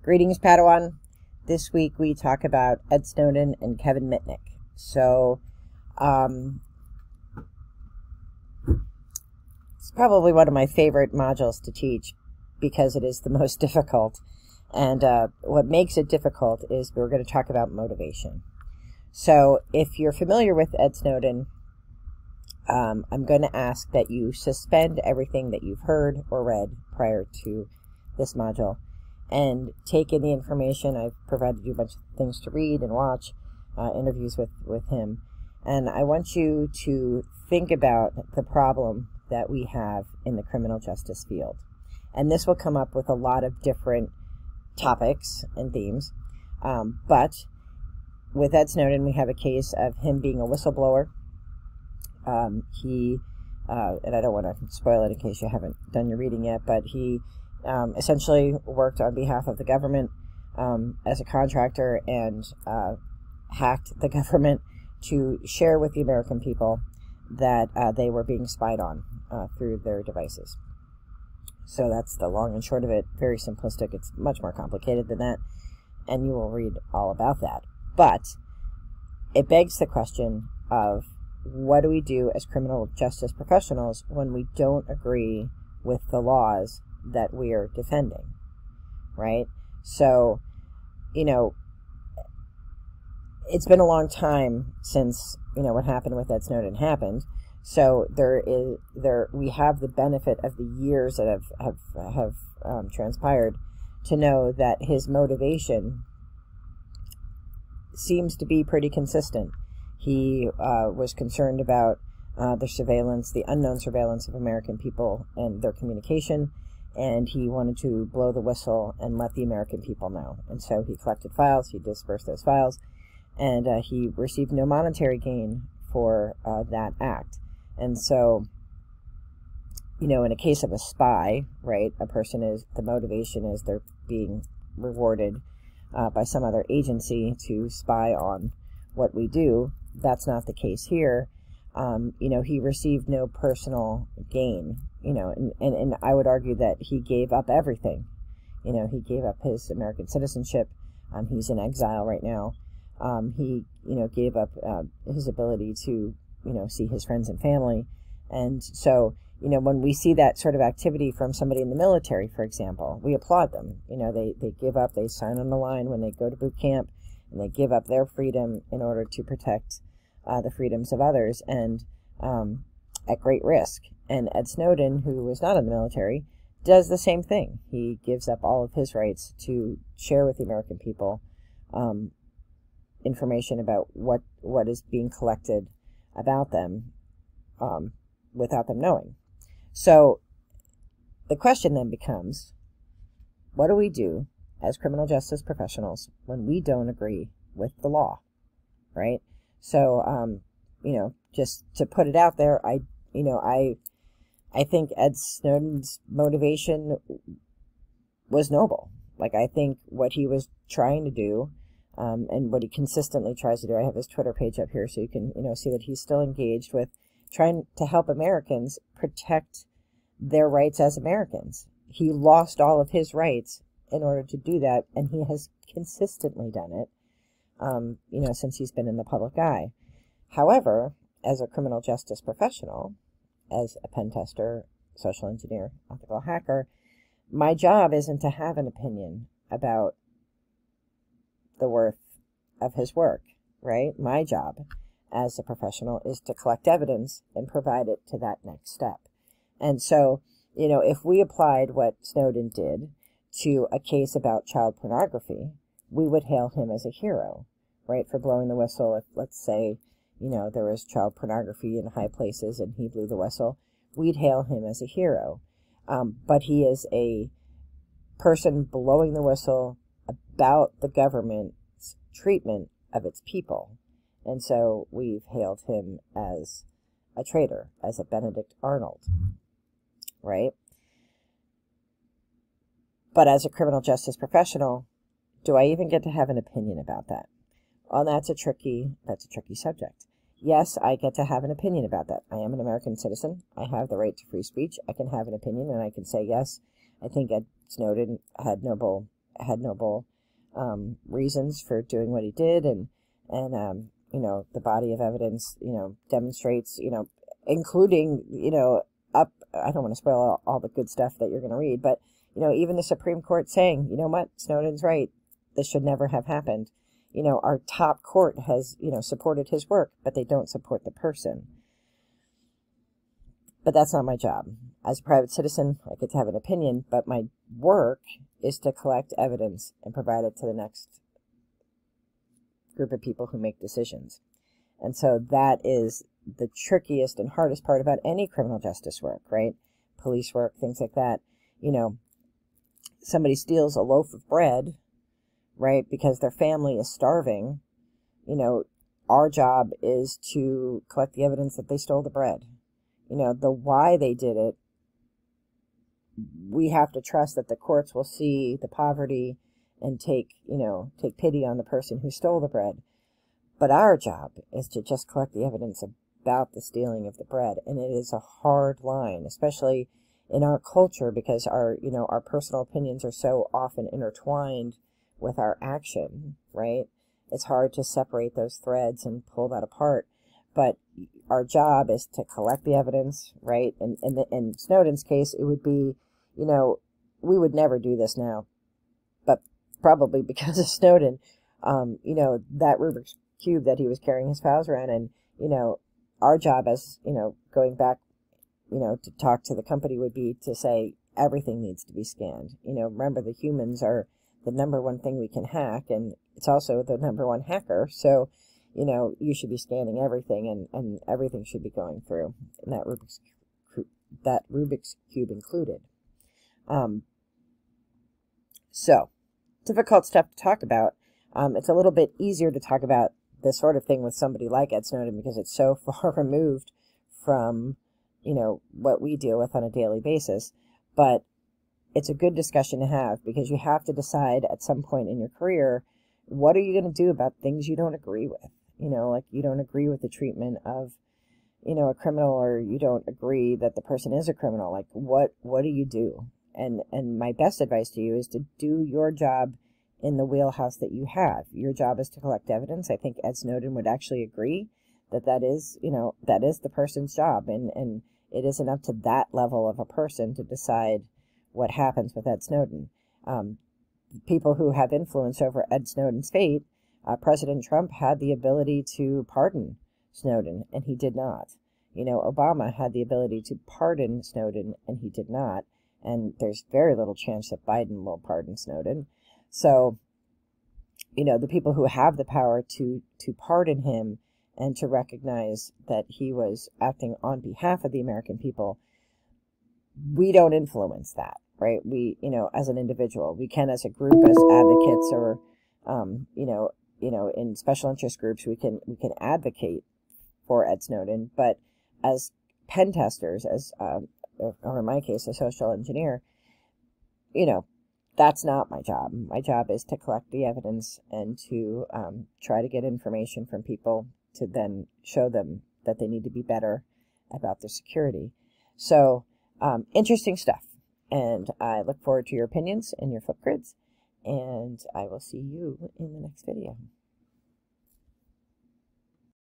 Greetings, Padawan. This week we talk about Ed Snowden and Kevin Mitnick. So, it's probably one of my favorite modules to teach because it is the most difficult. And what makes it difficult is we're going to talk about motivation. So, if you're familiar with Ed Snowden, I'm going to ask that you suspend everything that you've heard or read prior to this module and take in the information. I've provided you a bunch of things to read and watch, interviews with him. And I want you to think about the problem that we have in the criminal justice field. And this will come up with a lot of different topics and themes. But with Ed Snowden, we have a case of him being a whistleblower. And I don't want to spoil it in case you haven't done your reading yet, but he essentially worked on behalf of the government as a contractor and hacked the government to share with the American people that they were being spied on through their devices. So that's the long and short of it. Very simplistic. It's much more complicated than that, and you will read all about that. But it begs the question of, what do we do as criminal justice professionals when we don't agree with the laws that we are defending, right? So, it's been a long time since, what happened with Ed Snowden happened. So we have the benefit of the years that have transpired to know that his motivation seems to be pretty consistent. He was concerned about the unknown surveillance of American people and their communication, and he wanted to blow the whistle and let the American people know. And so he collected files, he dispersed those files, and he received no monetary gain for that act. And so, in a case of a spy, right, the motivation is they're being rewarded by some other agency to spy on what we do. That's not the case here. He received no personal gain, and I would argue that he gave up everything. He gave up his American citizenship. He's in exile right now. He, gave up his ability to, see his friends and family. And so, when we see that sort of activity from somebody in the military, for example, we applaud them. They give up, they sign on the line when they go to boot camp, and they give up their freedom in order to protect the freedoms of others, and at great risk. And Ed Snowden, who was not in the military, does the same thing. He gives up all of his rights to share with the American people information about what is being collected about them without them knowing. So the question then becomes, what do we do as criminal justice professionals when we don't agree with the law, right? So, just to put it out there, I think Ed Snowden's motivation was noble. Like, I think what he was trying to do, and what he consistently tries to do, I have his Twitter page up here so you can, see that he's still engaged with trying to help Americans protect their rights as Americans. He lost all of his rights in order to do that, and he has consistently done it, since he's been in the public eye. However, as a criminal justice professional, as a pen tester, social engineer, ethical hacker, my job isn't to have an opinion about the worth of his work, right? My job as a professional is to collect evidence and provide it to that next step. And so, if we applied what Snowden did to a case about child pornography, we would hail him as a hero, right, for blowing the whistle. If, let's say, there was child pornography in high places and he blew the whistle, we'd hail him as a hero. But he is a person blowing the whistle about the government's treatment of its people. And so we've hailed him as a traitor, as a Benedict Arnold, right? But as a criminal justice professional, do I even get to have an opinion about that? Well, that's a tricky subject. Yes, I get to have an opinion about that. I am an American citizen. I have the right to free speech. I can have an opinion, and I can say, yes, I think Ed Snowden had noble had noble reasons for doing what he did, and you know, the body of evidence, you know, demonstrates, you know, including, you know, up, I don't want to spoil all the good stuff that you're going to read, but, you know, even the Supreme Court saying, you know what, Snowden's right, this should never have happened. You know, our top court has, you know, supported his work, but they don't support the person. But that's not my job. As a private citizen, I get to have an opinion, but my work is to collect evidence and provide it to the next group of people who make decisions. And so that is the trickiest and hardest part about any criminal justice work, right? Police work, things like that. You know, somebody steals a loaf of bread, right, because their family is starving. You know, our job is to collect the evidence that they stole the bread. You know, the why they did it, we have to trust that the courts will see the poverty and take pity on the person who stole the bread. But our job is to just collect the evidence about the stealing of the bread. And it is a hard line, especially in our culture, because our personal opinions are so often intertwined with our action, right? It's hard to separate those threads and pull that apart. But our job is to collect the evidence, right? And in Snowden's case, it would be, you know, we would never do this now, but probably because of Snowden, you know, that Rubik's Cube that he was carrying his files around, and, you know, our job as, you know, going back, you know, to talk to the company would be to say everything needs to be scanned. You know, remember, the humans are the number one thing we can hack, and it's also the number one hacker. So, you know, you should be scanning everything, and everything should be going through, and that Rubik's Cube included. So, difficult stuff to talk about. It's a little bit easier to talk about this sort of thing with somebody like Ed Snowden because it's so far removed from, you know, what we deal with on a daily basis. But it's a good discussion to have, because you have to decide at some point in your career, what are you going to do about things you don't agree with? You know, like, you don't agree with the treatment of, you know, a criminal, or you don't agree that the person is a criminal. Like, what do you do? And my best advice to you is to do your job in the wheelhouse that you have. Your job is to collect evidence. I think Ed Snowden would actually agree that that is, you know, that is the person's job. And it isn't up to that level of a person to decide what happens with Ed Snowden. People who have influence over Ed Snowden's fate, President Trump had the ability to pardon Snowden, and he did not. You know, Obama had the ability to pardon Snowden, and he did not. And there's very little chance that Biden will pardon Snowden. So, you know, the people who have the power to pardon him and to recognize that he was acting on behalf of the American people, we don't influence that, right? We, you know, as an individual, we can, as a group, as advocates, or, you know, in special interest groups, we can advocate for Ed Snowden. But as pen testers, as or in my case, a social engineer, you know, that's not my job. My job is to collect the evidence and to try to get information from people to then show them that they need to be better about their security. So, interesting stuff. And I look forward to your opinions and your Flipgrids. And I will see you in the next video.